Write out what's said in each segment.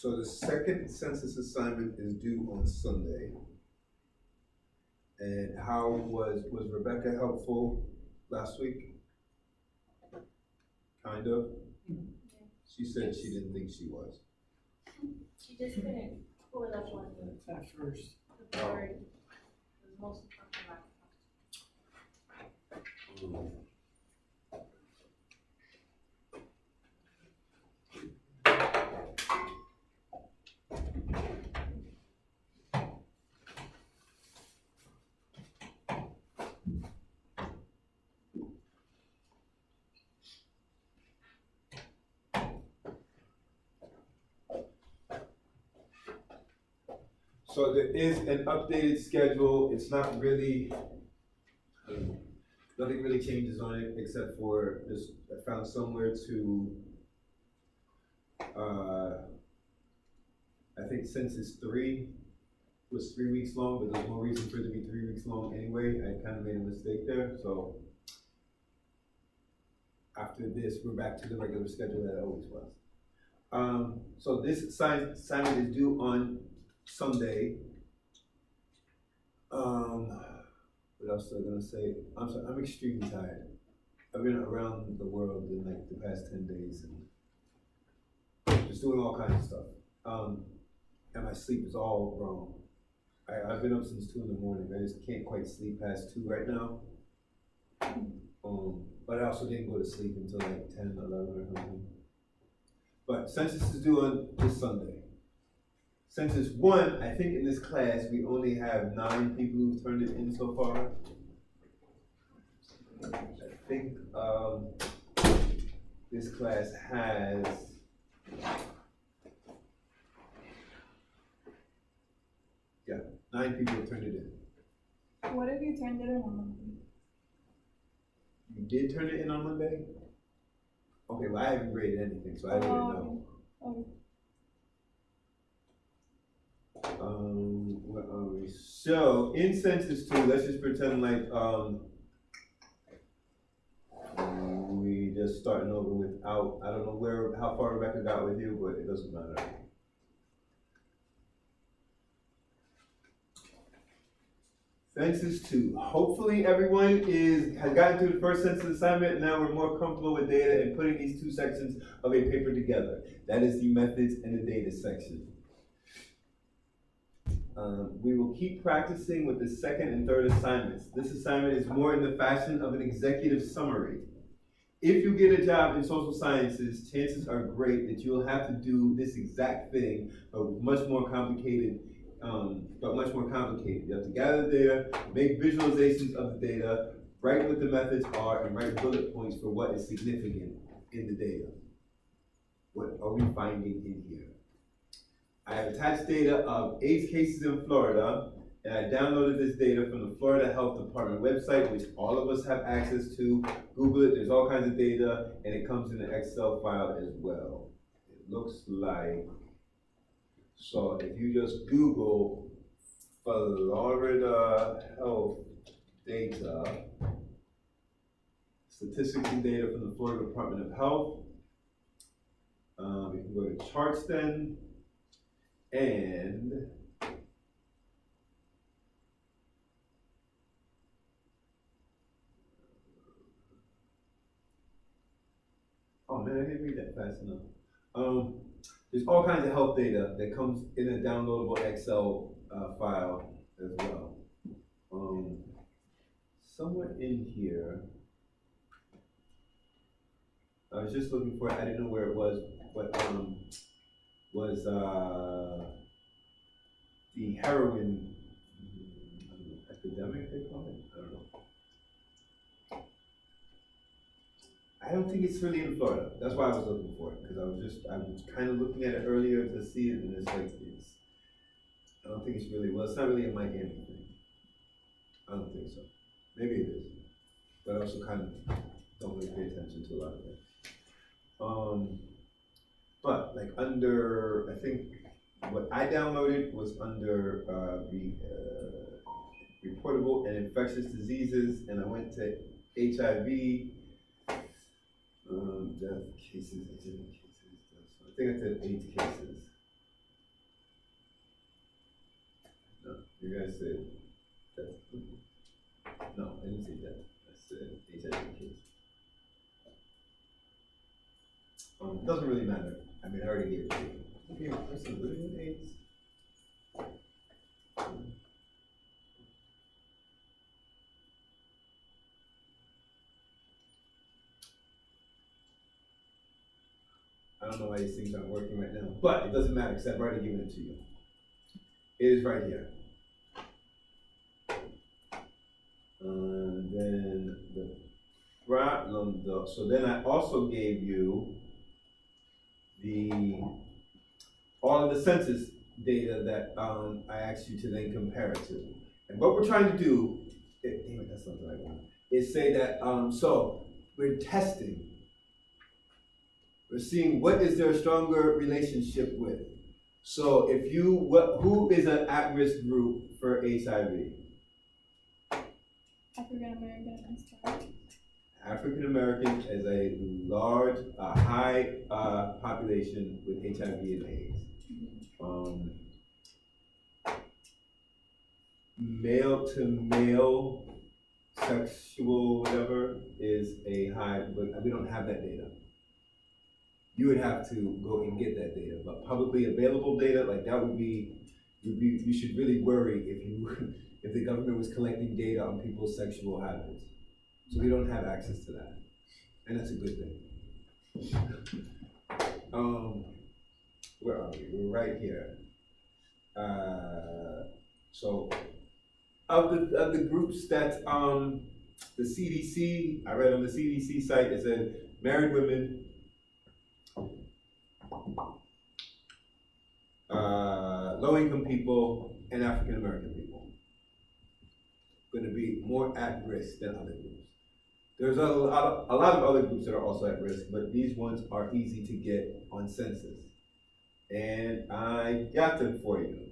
So the second census assignment is due on Sunday. And how was Rebecca helpful last week? Kind of? She said she didn't think she was. She just couldn't pull it up on At first. the board. It was mostly talking about. So there is an updated schedule. It's not really, nothing really changes on it except for this, I found somewhere to, I think census 3 was 3 weeks long, but there's no reason for it to be 3 weeks long anyway. I kind of made a mistake there, so after this, we're back to the regular schedule that it always was. So this assignment is due on Sunday. What else was I gonna say? I'm sorry, I'm extremely tired. I've been around the world in like the past 10 days and just doing all kinds of stuff. And my sleep is all wrong. I've been up since 2 in the morning. I just can't quite sleep past 2 right now. But I also didn't go to sleep until like 10, 11 or something. But census is due on this Sunday. Census 1, I think in this class, we only have 9 people who've turned it in so far. I think this class has, yeah, 9 people have turned it in. What if you turned it in on Monday? You did turn it in on Monday? Okay, well, I haven't graded anything, so I don't even know. Okay. Where are we? So in census 2, let's just pretend like we just starting over without, I don't know how far Rebecca got with you, but it doesn't matter. Census 2. Hopefully everyone has gotten through the first census assignment, and now we're more comfortable with data and putting these 2 sections of a paper together. That is the methods and the data section. We will keep practicing with the second and third assignments. This assignment is more in the fashion of an executive summary. If you get a job in social sciences, chances are great that you'll have to do this exact thing, but much more complicated. You have to gather the data, make visualizations of the data, write what the methods are, and write bullet points for what is significant in the data. What are we finding in here? I have attached data of AIDS cases in Florida, and I downloaded this data from the Florida Health Department website, which all of us have access to. Google it, there's all kinds of data, and it comes in an Excel file as well. It looks like, so if you just Google Florida Health data, statistics and data from the Florida Department of Health, you can go to charts then, and oh man, I didn't read that fast enough. There's all kinds of health data that comes in a downloadable Excel file as well. Somewhere in here, I was just looking for it. I didn't know where it was, but was the heroin epidemic, they call it? I don't know. I don't think it's really in Florida. That's why I was looking for it, because I was kind of looking at it earlier to see it, and it's like, I don't think it's really, well, it's not really a Miami thing. I don't think so. Maybe it is, but I also kind of don't really pay attention to a lot of it. But like under, I think what I downloaded was under reportable and infectious diseases, and I went to HIV, death cases, I think I said AIDS cases. You guys said that. No, I didn't say that. I said HIV kids. Doesn't really matter. I mean, I already gave it to you. Okay, person living with AIDS. I don't know why these things aren't working right now, but it doesn't matter because I've already given it to you. It is right here. And then the problem, though, so then I also gave you all of the census data that I asked you to then compare it to. And what we're trying to do, damn it, that's not the right one, is say that, so we're testing. We're seeing what is there a stronger relationship with. So if who is an at-risk group for HIV? African American and Hispanic. African Americans as a large, high population with HIV and AIDS. Male to male sexual whatever is a high, but we don't have that data. You would have to go and get that data, but publicly available data, like that would be, you should really worry if the government was collecting data on people's sexual habits. So we don't have access to that, and that's a good thing. Where are we? We're right here. So of the groups that the CDC, I read on the CDC site, it said married women, low-income people, and African American people going to be more at risk than other groups. There's a lot of other groups that are also at risk, but these ones are easy to get on census. And I got them for you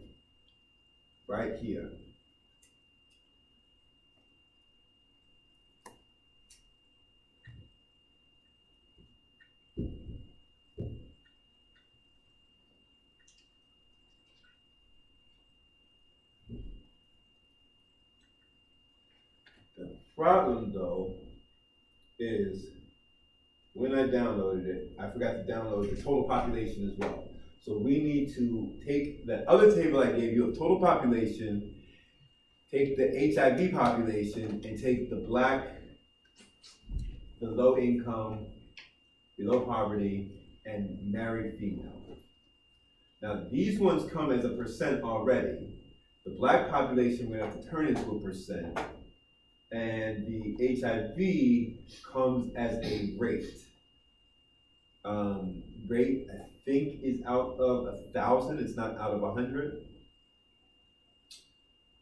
right here. The problem though is when I downloaded it, I forgot to download the total population as well. So we need to take the other table I gave you of total population, take the HIV population, and take the Black, the low income, below poverty, and married female. Now these ones come as a percent already. The Black population we're gonna have to turn into a percent, and the HIV comes as a rate. Rate I think is out of 1,000. It's not out of 100.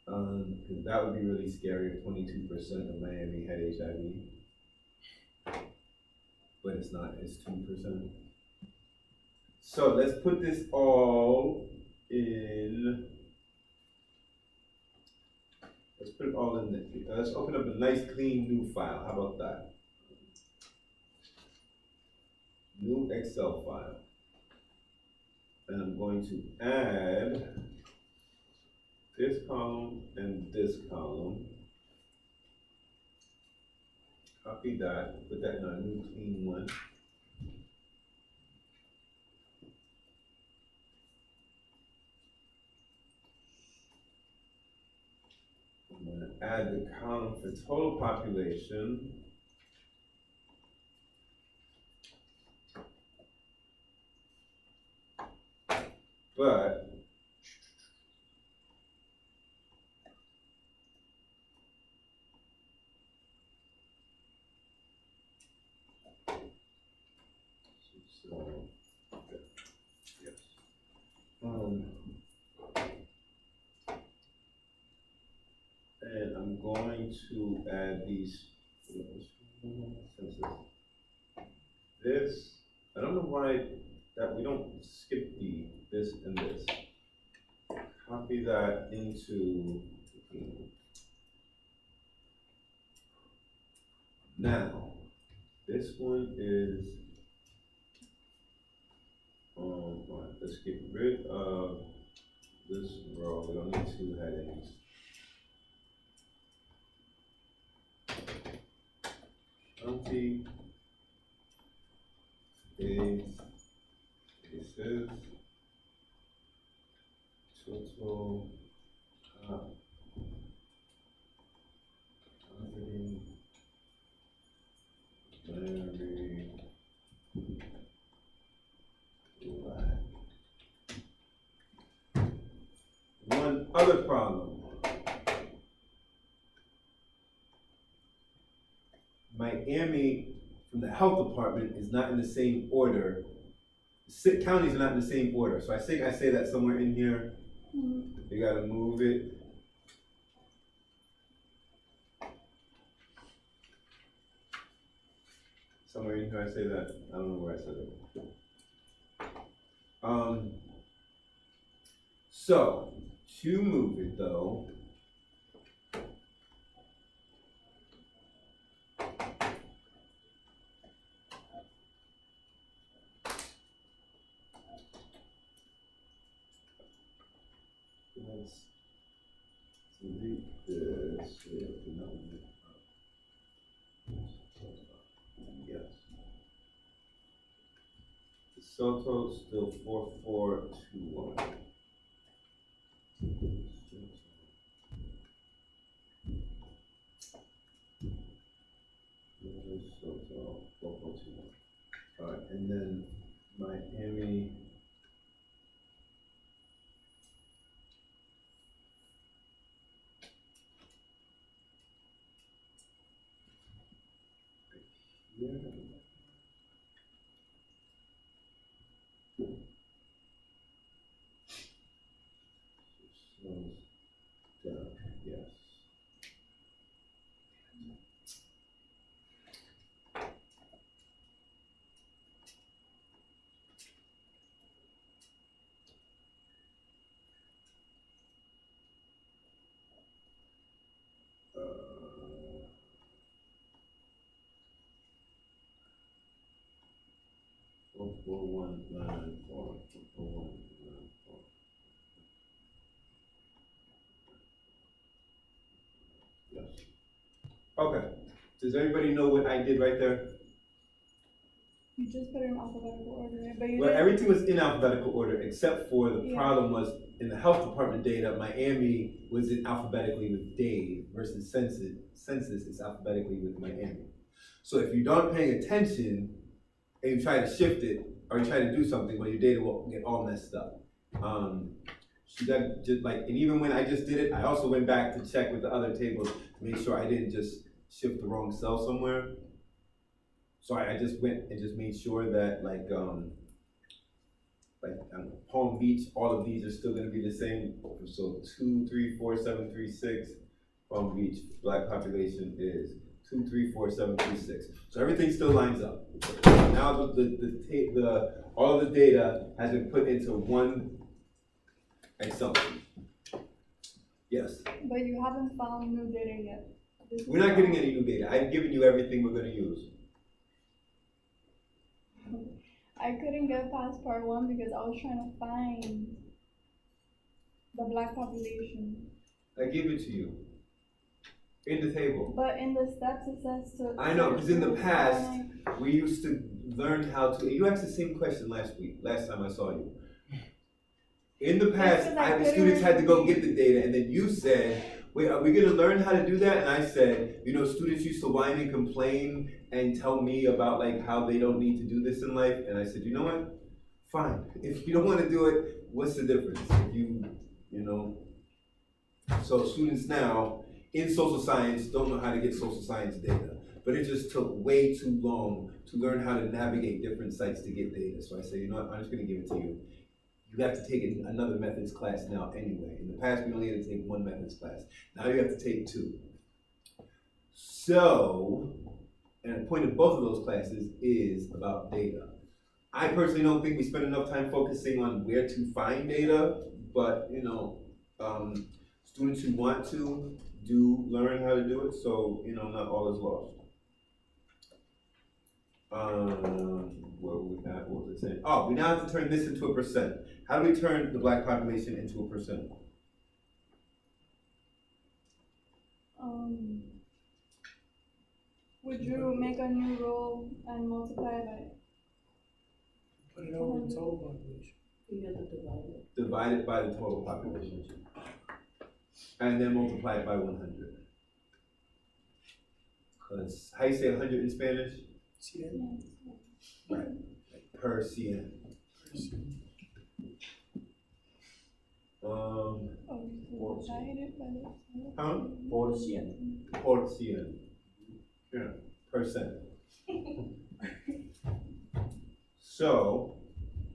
Because that would be really scary if 22% of Miami had HIV. But it's not. It's 2%. So let's put this all in. Let's put it all in the, let's open up a nice clean new file. How about that? New Excel file. And I'm going to add this column and this column. Copy that, put that in our new clean one. I'm going to add the column for total population. But so yes. And I'm going to add these census. This, I don't know why that we don't skip this and this. Copy that into now. This one is let's get rid of this row. We don't need two headings. county days, cases, total, poverty, very black. One other problem. Miami, from the health department, is not in the same order. Counties are not in the same order. So I think I say that somewhere in here. You gotta move it. Somewhere in here I say that. I don't know where I said it. So to move it though, let's delete this. We have to know it. Yes. The Soto still 4421. Soto 4421. All right, and then Miami. Yeah. Slows down, yes. Four, 4194, 4194. Yes. Okay. Does everybody know what I did right there? You just put it in alphabetical order, right? But you Well, didn't- everything was in alphabetical order except for the problem was in the health department data, Miami was in alphabetically with Dade versus census is alphabetically with Miami. So if you don't paying attention and you try to shift it or you try to do something, well, your data will get all messed up. So that just like, and even when I just did it, I also went back to check with the other tables to make sure I didn't just shift the wrong cell somewhere. So I just went and just made sure that Palm Beach, all of these are still gonna be the same. So 234,736, Palm Beach, black population is 234,736. So everything still lines up. Now all of the data has been put into one Excel. Yes. But you haven't found new data yet. We're not getting any new data. I've given you everything we're gonna use. I couldn't get past part 1 because I was trying to find the black population. I give it to you. In the table. But in the steps it says to. I know, because in the past, we used to learn how to, you asked the same question last time I saw you. In the past, the students had to go get the data, and then you said, wait, are we gonna learn how to do that? And I said, students used to whine and complain and tell me about how they don't need to do this in life. And I said, you know what? Fine. If you don't wanna do it, what's the difference? So students now in social science don't know how to get social science data, but it just took way too long to learn how to navigate different sites to get data. So I said, you know what, I'm just gonna give it to you. You have to take another methods class now anyway. In the past, we only had to take one methods class. Now you have to take 2. So, and the point of both of those classes is about data. I personally don't think we spend enough time focusing on where to find data, but students who want to do learn how to do it, so not all is lost. What was it saying? Oh, we now have to turn this into a percent. How do we turn the black population into a percent? Would you make a new row and multiply by? Put it over the total population. You have to divide it. Divide it by the total population. And then multiply it by 100. Cause how you say 100 in Spanish? CN. Right. Like per CN. Divide it by the. Huh? Por cien. Yeah, percent. So,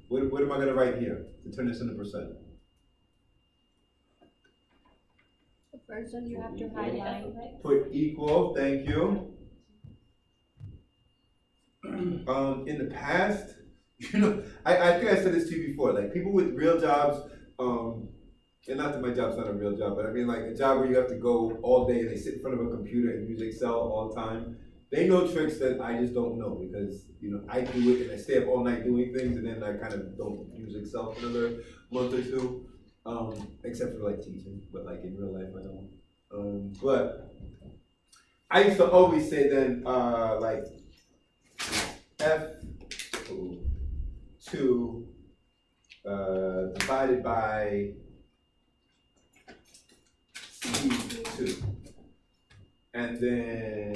what am I gonna write here to turn this into percent? The first one you have to highlight. Put equal, thank you. In the past, I think I said this to you before, like people with real jobs, and not that my job's not a real job, but I mean like a job where you have to go all day and they sit in front of a computer and use Excel all the time. They know tricks that I just don't know because, I do it and I stay up all night doing things and then I kind of don't use Excel for another month or two, except for like teaching, but like in real life I don't. But I used to always say then, like F2 divided by C2. And then,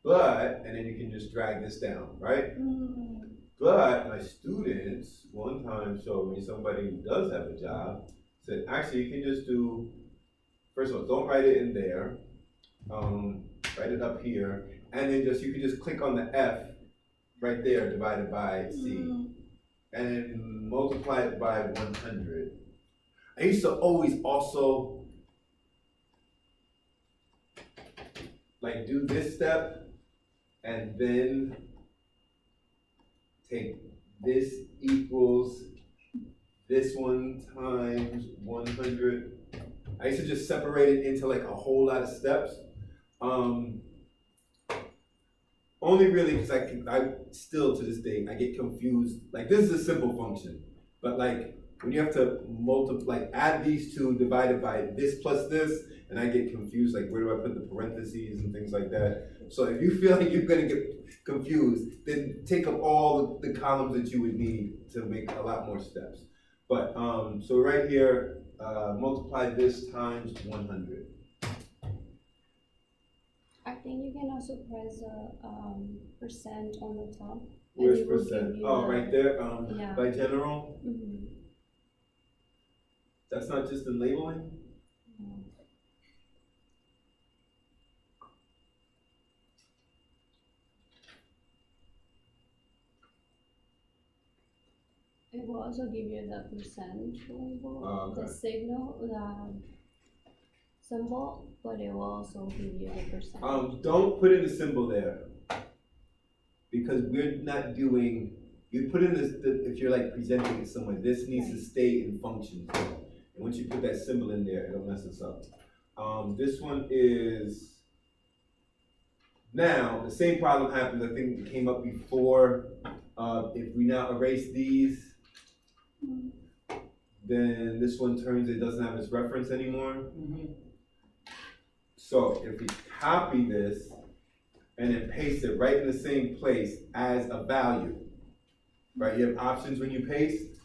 and then you can just drag this down, right? Mm. But my students one time showed me somebody who does have a job said, actually, you can just do, first of all, don't write it in there. Write it up here. And then you can just click on the F right there divided by C. And then multiply it by 100. I used to always also like do this step and then take this equals this one times 100. I used to just separate it into like a whole lot of steps. Only really because I still to this day, I get confused. Like this is a simple function, but like when you have to multiply, add these two divided by this plus this, and I get confused, like where do I put the parentheses and things like that. So if you feel like you're gonna get confused, then take up all the columns that you would need to make a lot more steps. But, so right here, multiply this times 100. I think you can also press a percent on the top. Where's it will percent? give you Oh, right there, yeah. by general? Mhm. That's not just in labeling? It will also give you the percent label, Oh, okay. the signal, the symbol, but it will also give you the percent. Don't put in the symbol there. Because we're not doing, you put in this, if you're like presenting it somewhere, this needs to stay in function. And once you put that symbol in there, it'll mess us up. This one is, now, the same problem happens, I think it came up before. If we now erase these, then this one turns, it doesn't have its reference anymore. So if we copy this and then paste it right in the same place as a value, right? You have options when you paste.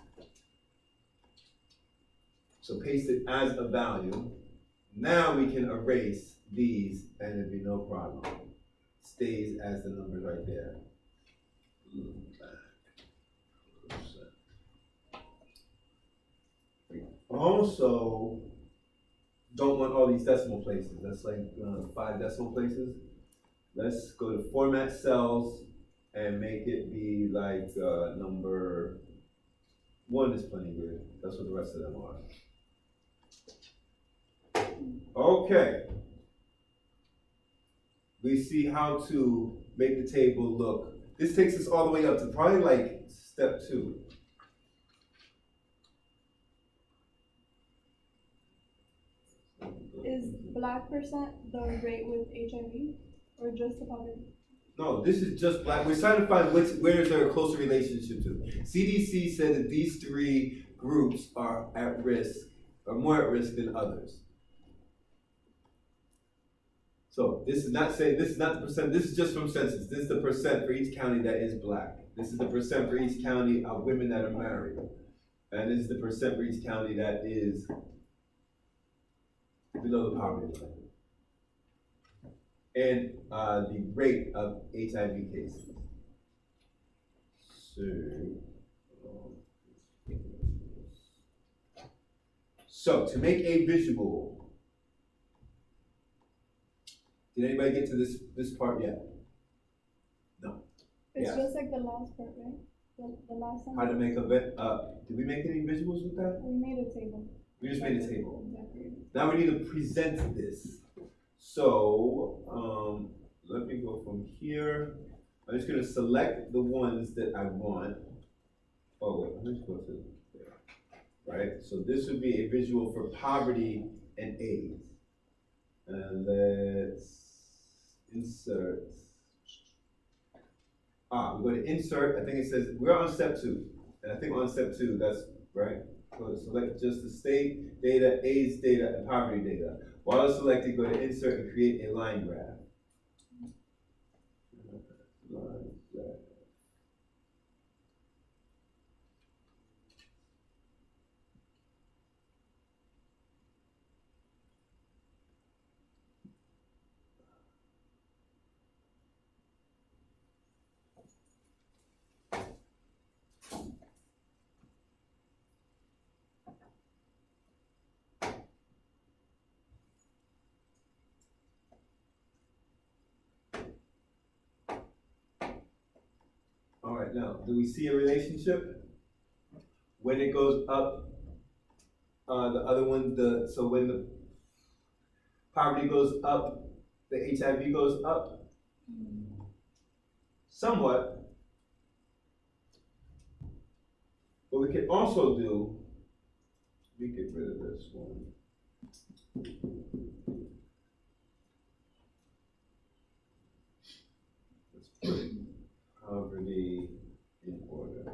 So paste it as a value. Now we can erase these and it'd be no problem. Stays as the numbers right there. Also, don't want all these decimal places. That's like 5 decimal places. Let's go to format cells and make it be like number 1 is plenty good. That's what the rest of them are. Okay. We see how to make the table look. This takes us all the way up to probably like step 2. Is black percent the rate with HIV or just the population? No, this is just black. We're trying to find where is there a closer relationship to. CDC said that these 3 groups are at risk, or more at risk than others. So this is not saying, this is not the percent, this is just from census. This is the percent for each county that is black. This is the percent for each county of women that are married. And this is the percent for each county that is below the poverty line. And the rate of HIV cases. So to make a visual, did anybody get to this part yet? No. It's Yeah. just like the last part, right? The last one. How to make a did we make any visuals with that? We made a table. We just made a table. Exactly. Now we need to present this. So, let me go from here. I'm just gonna select the ones that I want. Oh wait, let me go to there. Right, so this would be a visual for poverty and AIDS. And let's insert. We go to insert, I think it says, we're on step 2. And I think on step 2, that's right. So select just the state data, AIDS data, and poverty data. While it's selected, go to insert and create a line graph. Line graph. All right, now, do we see a relationship? When it goes up, the other one, so when the poverty goes up, the HIV goes up? Somewhat. What we can also do, let me get rid of this one. Let's put poverty in order.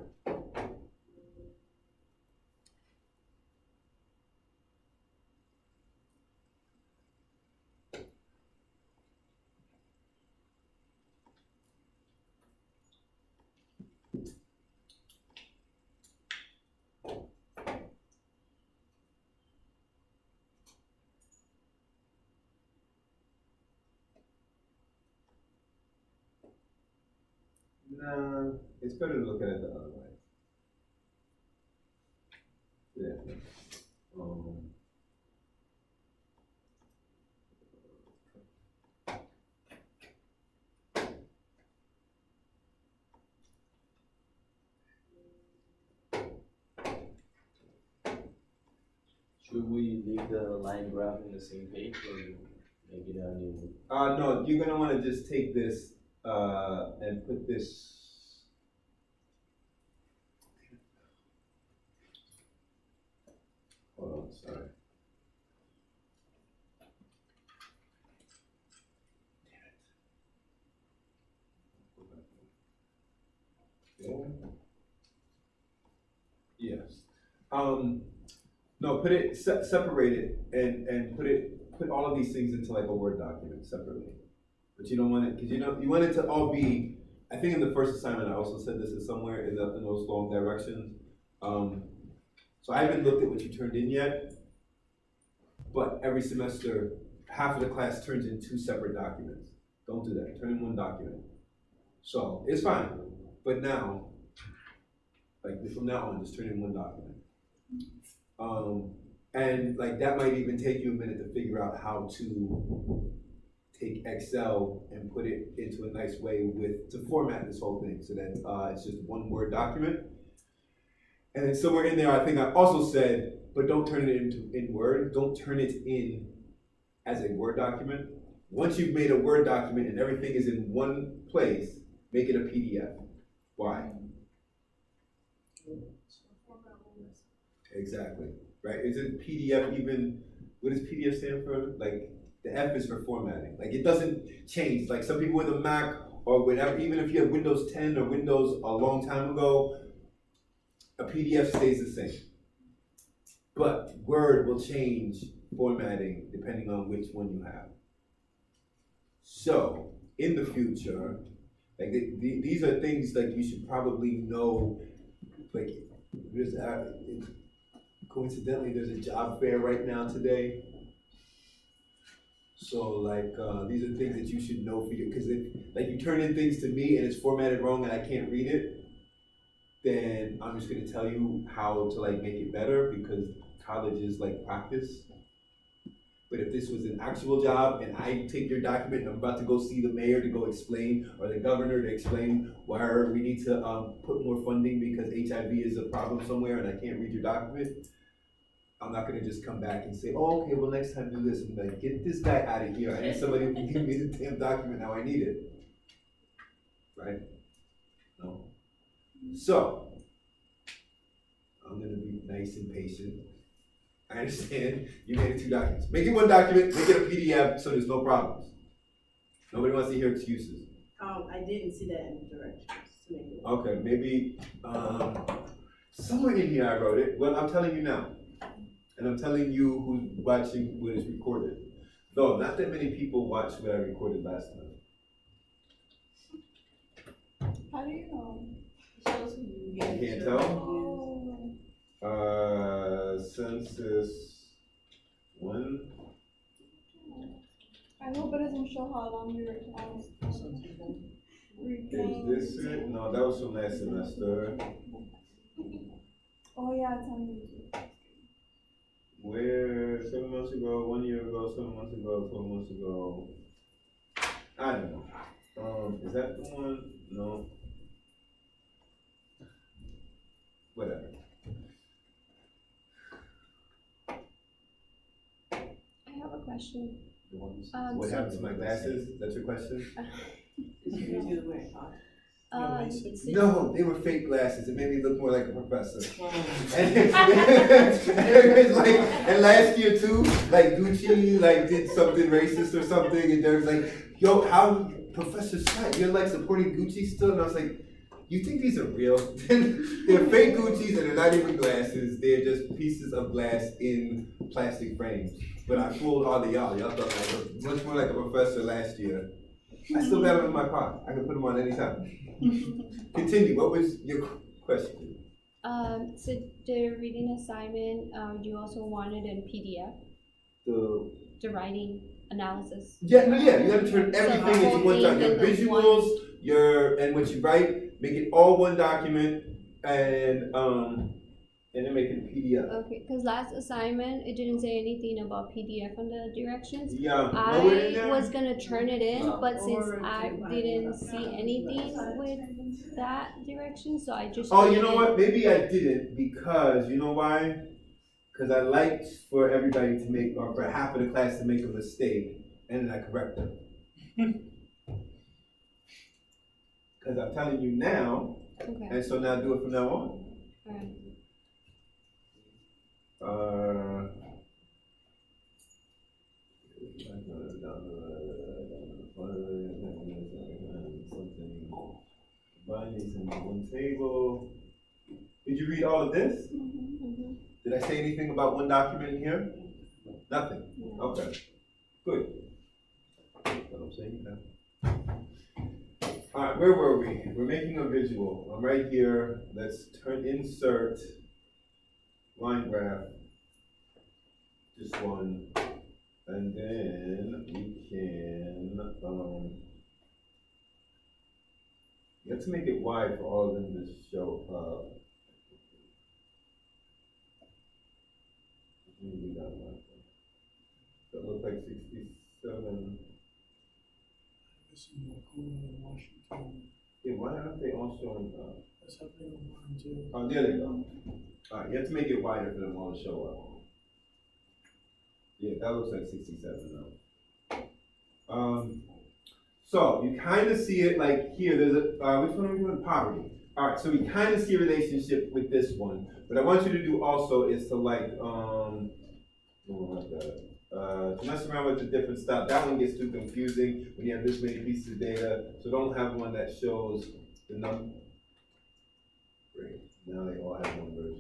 Nah, it's better to look at it the other way. Yeah. Should we leave the line graph in the same page or make it a new? No, you're gonna wanna just take this, and put this. Hold on, sorry. Yes. No, put it, separate it and put all of these things into like a Word document separately. But you don't want it, because you want it to all be, I think in the first assignment, I also said this is somewhere in those long directions. So I haven't looked at what you turned in yet, but every semester, half of the class turns in 2 separate documents. Don't do that, turn in 1 document. So, it's fine, but now, like from now on, just turn in 1 document. And like that might even take you a minute to figure out how to take Excel and put it into a nice way to format this whole thing so that it's just 1 Word document. And then somewhere in there, I think I also said, but don't turn it in Word, don't turn it in as a Word document. Once you've made a Word document and everything is in 1 place, make it a PDF. Why? Exactly, right? Isn't PDF even, what does PDF stand for? Like, the F is for formatting. Like, it doesn't change. Like, some people with a Mac or whatever, even if you have Windows 10 or Windows a long time ago, a PDF stays the same. But Word will change formatting depending on which one you have. So, in the future, like, these are things like you should probably know, like, coincidentally, there's a job fair right now today. So like, these are things that you should know for you, because if, like, you turn in things to me and it's formatted wrong and I can't read it, then I'm just gonna tell you how to like make it better, because college is like practice. But if this was an actual job and I take your document and I'm about to go see the mayor to go explain, or the governor to explain why we need to put more funding because HIV is a problem somewhere and I can't read your document, I'm not gonna just come back and say, oh, okay, well, next time do this. I'm like, get this guy out of here. I need somebody who can give me the damn document how I need it. Right? No. So, I'm gonna be nice and patient. I understand you made it 2 documents. Make it 1 document, make it a PDF so there's no problems. Nobody wants to hear excuses. I didn't see that in the directions to make it. Okay, maybe, somewhere in here I wrote it. Well, I'm telling you now. And I'm telling you who's watching what is recorded. Though, not that many people watched what I recorded last time. How do you know? You can't tell? Oh. Census 1. I hope it doesn't show how long we were class. Is this it? No, that was from last semester. Oh yeah, it's on YouTube. Where, 7 months ago, 1 year ago, 7 months ago, 12 months ago. I don't know. Is that the one? No. Whatever. I have a question. What so- happened to my glasses? That's your question? You were wearing it's- No, they were fake glasses. It made me look more like a professor. Oh. And it's like, and last year too, like Gucci like did something racist or something, and there was like, yo, how Professor Scott, you're like supporting Gucci still? And I was like, you think these are real? They're fake Gucci's and they're not even glasses. They're just pieces of glass in plastic frames. But I fooled all of y'all. Y'all thought I looked much more like a professor last year. I still got them in my pocket. I can put them on anytime. Continue. What was your question? So the reading assignment, you also wanted in PDF, the writing analysis. Yeah, no, yeah. You gotta turn everything into one document. Your Everything into visuals, and what you write, make it all one document, and then make it a PDF. Okay, because last assignment, it didn't say anything about PDF on the directions. Yeah. I was gonna turn it in, No. but since I didn't see anything with that direction, so I just. Oh, turned you it know in. what? Maybe I didn't, because you know why? Because I liked for everybody to make, or for half of the class to make a mistake, and then I correct them. Because I'm telling you now, Okay, and so now do it from now on. alright. Bindings in one table. Did you read all of this? Did I say anything about one document in here? Nothing. Okay. Good. That's what I'm saying now. All right, where were we? We're making a visual. I'm right here. Let's insert line graph. Just one. And then we can, you have to make it wide for all of them to show up. Maybe that one. That looks like 67. This is more cool than Washington. Yeah, why aren't they all showing up? That's happening on mine too. Oh, there they go. Alright, you have to make it wider for them all to show up. Yeah, that looks like 67 now. So you kind of see it like here. There's a which one are we doing? Poverty. All right, so we kind of see a relationship with this one. What I want you to do also is to like to mess around with the different stuff. That one gets too confusing when you have this many pieces of data. So don't have one that shows the number. Great. Now they all have numbers.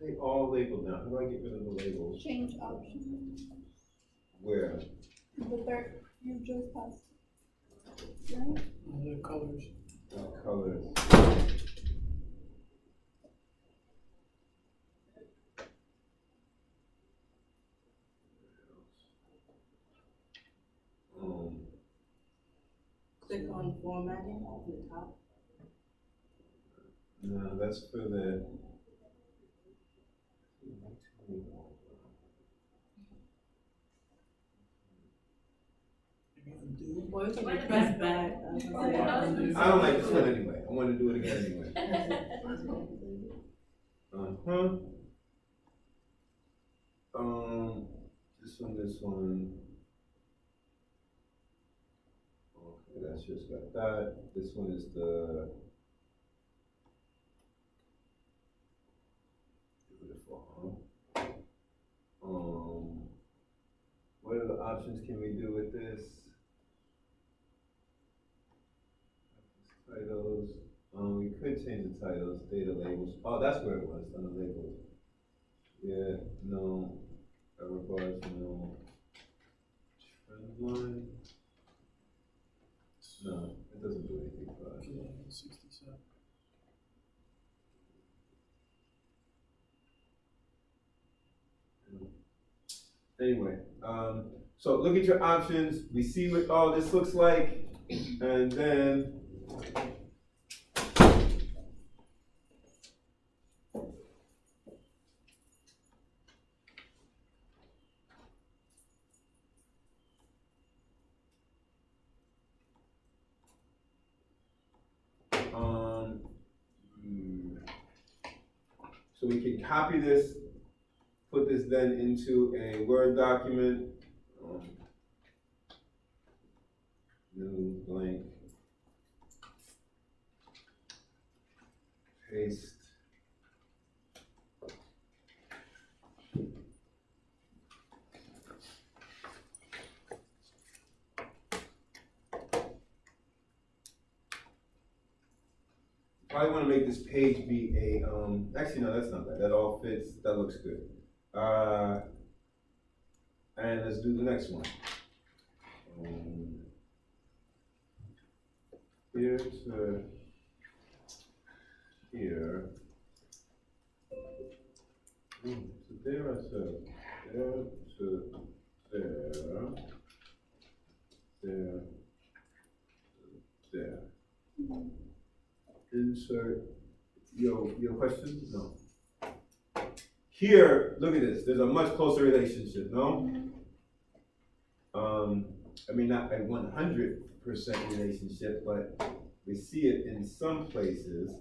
They all labeled now. How do I get rid of the labels? Change option. Where? The third, you just passed. Right? The colors. Colors. Click on formatting on the top. No, that's for the. Maybe undo. Or you can just press back. I was gonna say, undo. I don't like this one anyway. I want to do it again anyway. This one. Okay, that's just got that. This one is the. Beautiful, huh? What other options can we do with this? Titles. We could change the titles, data labels. Oh, that's where it was, on the labels. Yeah, no. Error bars, no. Trend line. No, it doesn't do anything for us. 67. Anyway, so look at your options. We see what all this looks like, and then so we can copy this, put this then into a Word document. New blank. Paste. Probably want to make this page be a, actually no, that's not bad. That all fits, that looks good. And let's do the next one. Here to here. So there I said, there to there, there, there. Insert, your question? No. Here, look at this, there's a much closer relationship, no? I mean, not a 100% relationship, but we see it in some places.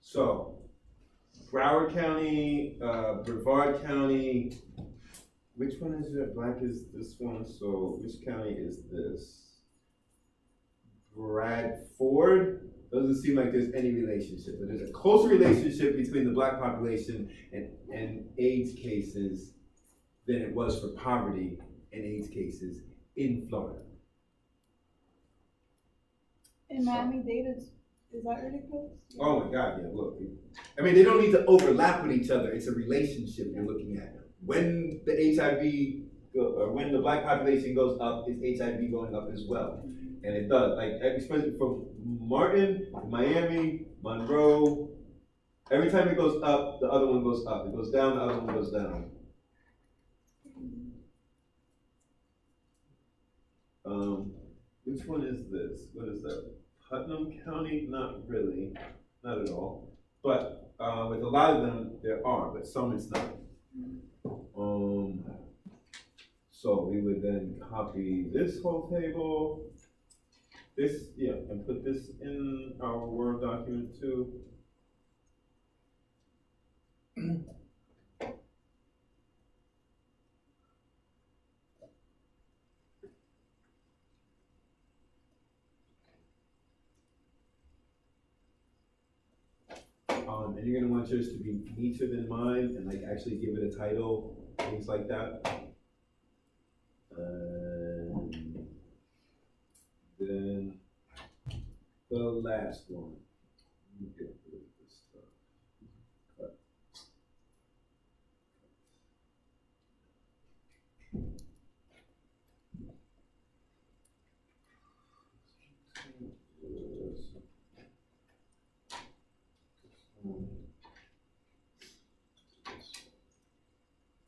So, Broward County, Brevard County, which one is it? Black is this one, so which county is this? Bradford? Doesn't seem like there's any relationship, but there's a close relationship between the black population and AIDS cases than it was for poverty and AIDS cases in Florida. In Miami-Dade, is that really close? Oh my God, yeah, look. I mean, they don't need to overlap with each other. It's a relationship you're looking at. When the or when the black population goes up, is HIV going up as well? And it does, like, especially from Martin, Miami, Monroe, every time it goes up, the other one goes up. It goes down, the other one goes down. Which one is this? What is that? Putnam County? Not really, not at all. But with a lot of them, there are, but some it's not. So we would then copy this whole table, this, yeah, and put this in our Word document too. And you're gonna want yours to be neater than mine and like actually give it a title, things like that. Then the last one. Let me get rid of this stuff. Cut.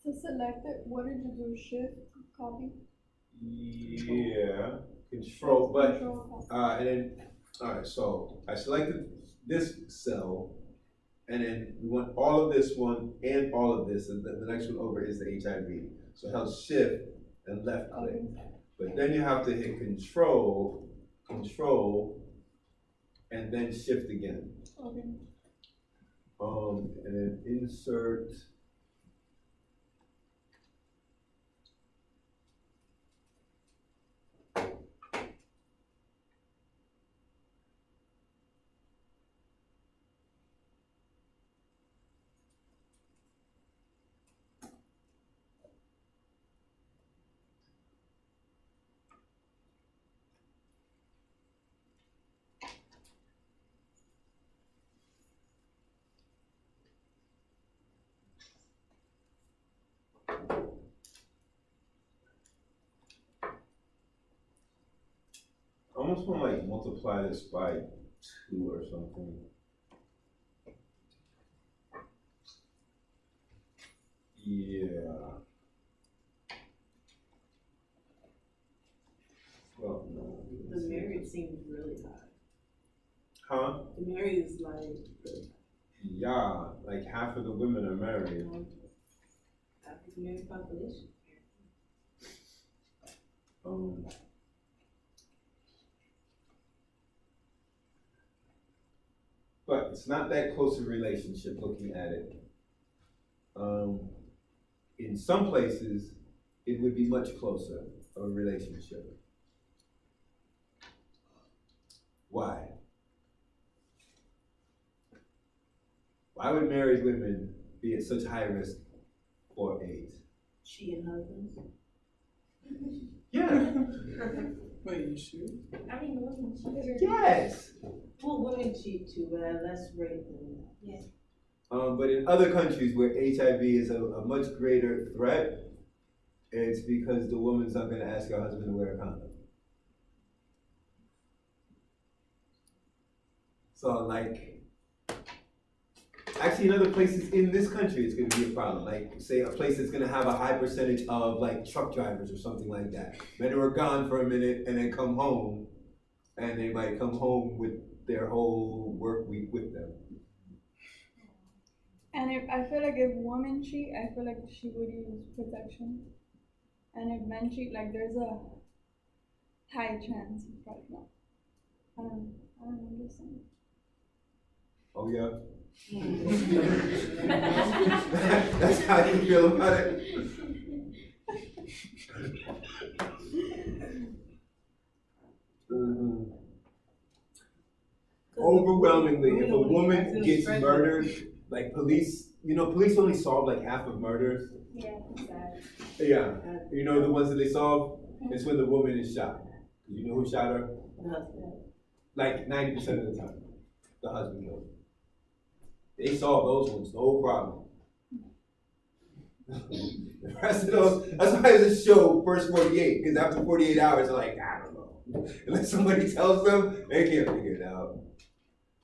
To select it, what did you do? Shift, copy? Yeah, control, but, Control, copy. and then, alright, so I selected this cell, and then we want all of this one and all of this, and the next one over is the HIV. So I held shift and left click. Okay. But then you have to hit control, and then shift again. Okay. And then insert. I almost want to like multiply this by 2 or something. Yeah. Well, no. The married seems really high. Huh? The married is like really high. Yeah, like half of the women are married. African American population. But it's not that close a relationship looking at it. In some places, it would be much closer of a relationship. Why? Why would married women be at such high risk for AIDS? Cheating husbands. Yeah. Wait, you sure? I mean, women cheat. Yes. Well, women cheat too, but at less rate than. Yeah. But in other countries where HIV is a much greater threat, it's because the woman's not going to ask her husband to wear a condom. So, like, actually, in other places in this country, it's going to be a problem. Like, say, a place that's going to have a high percentage of, like, truck drivers or something like that. Men who are gone for a minute and then come home, and they might come home with their whole work week with them. And I feel like if women cheat, I feel like she would use protection. And if men cheat, like there's a high chance, but no. I don't understand. Oh, yeah? That's how you feel about it? Mm-hmm. Overwhelmingly, if a woman gets murdered, like police, police only solve like half of murders. Yeah, sad. Yeah, you know the ones that they solve? It's when the woman is shot. You know who shot her? The husband. Like 90% of the time, the husband killed her. They solve those ones, no problem. The rest of those, that's why it's a show, first 48, because after 48 hours, they're like, I don't know. Unless somebody tells them, they can't figure it out.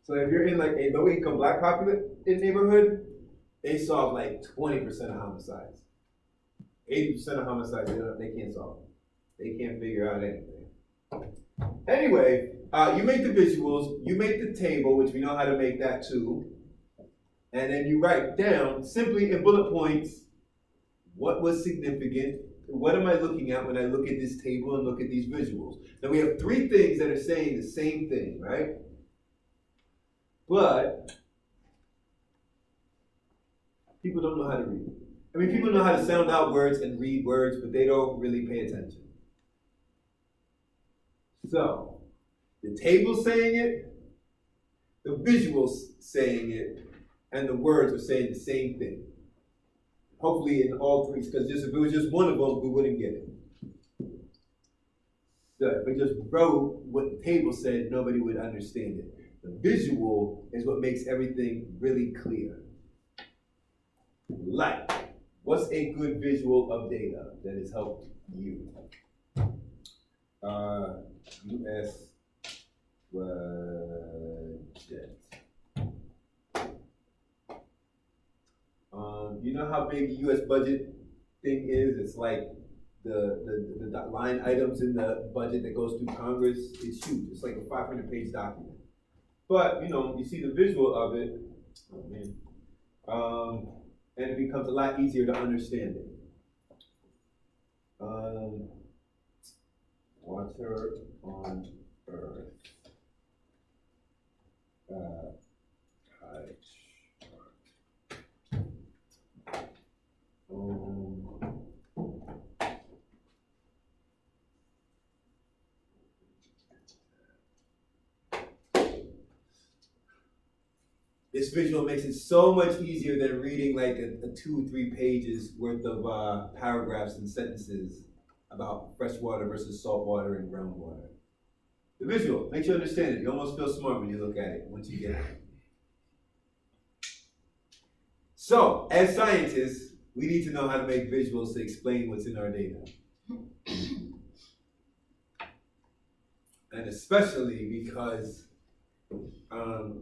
So if you're in like a low income black populated neighborhood, they solve like 20% of homicides. 80% of homicides, they can't solve them. They can't figure out anything. Anyway, you make the visuals, you make the table, which we know how to make that too. And then you write down, simply in bullet points, what was significant, what am I looking at when I look at this table and look at these visuals. Now we have 3 things that are saying the same thing, right? But people don't know how to read. I mean, people know how to sound out words and read words, but they don't really pay attention. So, the table's saying it, the visual's saying it, and the words are saying the same thing. Hopefully in all three, because just if it was just one of them, we wouldn't get it. So if we just wrote what the table said, nobody would understand it. The visual is what makes everything really clear. Like, what's a good visual of data that has helped you? US budget. You know how big the US budget thing is? It's like the line items in the budget that goes through Congress. It's huge. It's like a 500-page document. But, you know, you see the visual of it, oh man, and it becomes a lot easier to understand it. Water on Earth. Pie chart. This visual makes it so much easier than reading like a 2 or 3 pages worth of paragraphs and sentences about freshwater versus saltwater and groundwater. The visual makes you understand it. You almost feel smart when you look at it once you get it. So, as scientists, we need to know how to make visuals to explain what's in our data. And especially because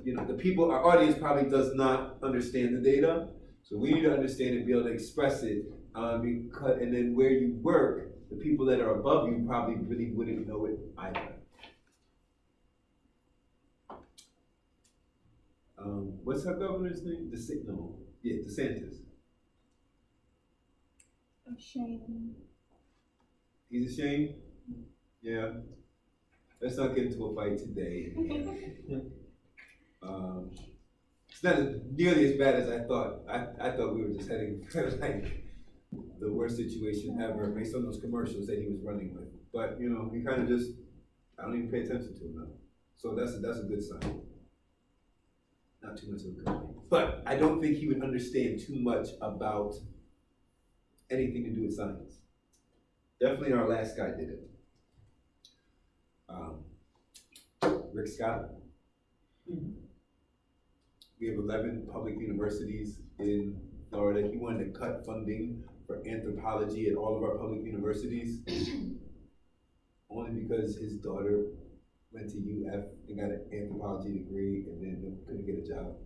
you know, the people, our audience probably does not understand the data. So we need to understand it, be able to express it. And then where you work, the people that are above you probably really wouldn't know it either. What's our governor's name? DeSantis. Ashamed. He's ashamed? Yeah. Let's not get into a fight today. It's not nearly as bad as I thought. I thought we were just heading for like the worst situation ever based on those commercials that he was running with. But you know, he kind of just, I don't even pay attention to him now. So that's a good sign. Not too much of a complaint. But I don't think he would understand too much about anything to do with science. Definitely our last guy did it. Rick Scott. We have 11 public universities in Florida. He wanted to cut funding for anthropology at all of our public universities, only because his daughter went to UF and got an anthropology degree and then couldn't get a job.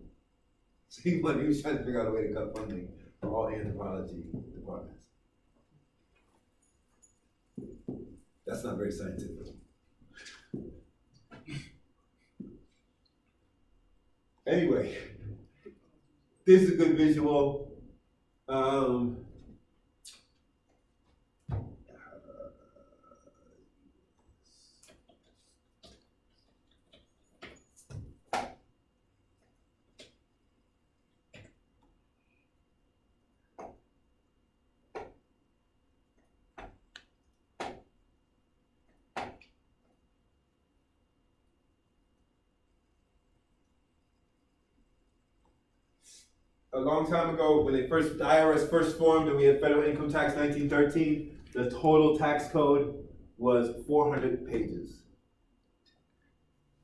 So he was trying to figure out a way to cut funding for all anthropology departments. That's not very scientific. Anyway, this is a good visual. A long time ago, when the IRS first formed and we had federal income tax 1913, the total tax code was 400 pages.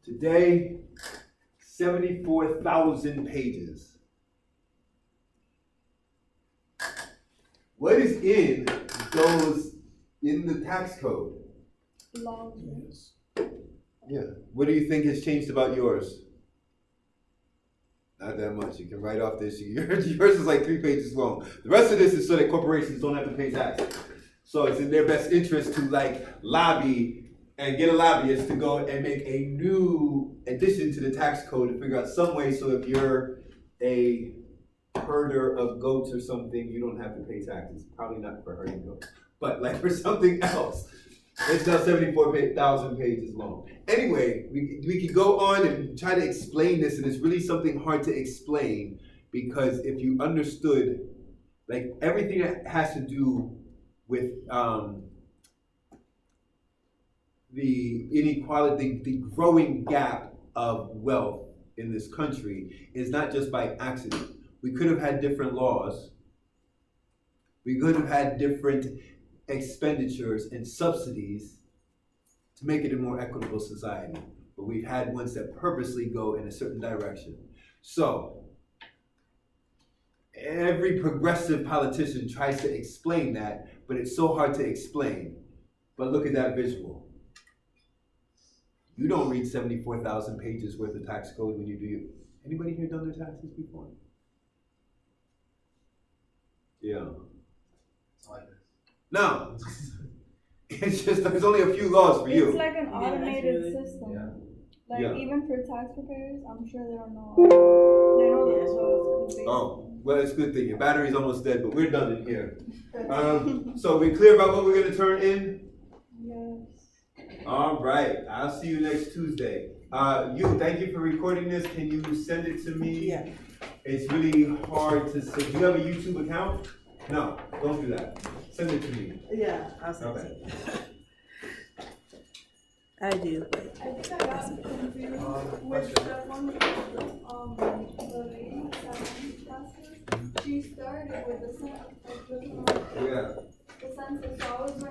Today, 74,000 pages. What is in the tax code? Laws. Yes. Yeah. What do you think has changed about yours? Not that much. You can write off this. Yours is like 3 pages long. The rest of this is so that corporations don't have to pay taxes. So it's in their best interest to like lobby and get a lobbyist to go and make a new addition to the tax code and figure out some way so if you're a herder of goats or something, you don't have to pay taxes. Probably not for herding goats, but like for something else. It's now 74,000 pages long. Anyway, we could go on and try to explain this, and it's really something hard to explain because if you understood, like everything that has to do with the inequality, the growing gap of wealth in this country is not just by accident. We could have had different laws. We could have had different expenditures and subsidies to make it a more equitable society. But we've had ones that purposely go in a certain direction. So, every progressive politician tries to explain that, but it's so hard to explain. But look at that visual. You don't read 74,000 pages worth of tax code when you do your... Anybody here done their taxes before? Yeah. No. It's just, there's only a few laws for you. It's like an Yeah, automated that's really- system. yeah. Like Yeah. even for tax preparers, I'm sure they don't know. They know Yeah, the basic. Oh, well, it's a good thing. Your battery's almost dead, but we're done in here. So we clear about what we're gonna turn in? Yes. All right, I'll see you next Tuesday. Thank you for recording this. Can you send it to me? Yeah. It's really hard to say. Do you have a YouTube account? No, don't do that. Send it to me. Yeah, I'll send Okay. it. I do. I think I got confused with question. the one with the lady that classes. She started with the census, Yeah. the census, so I was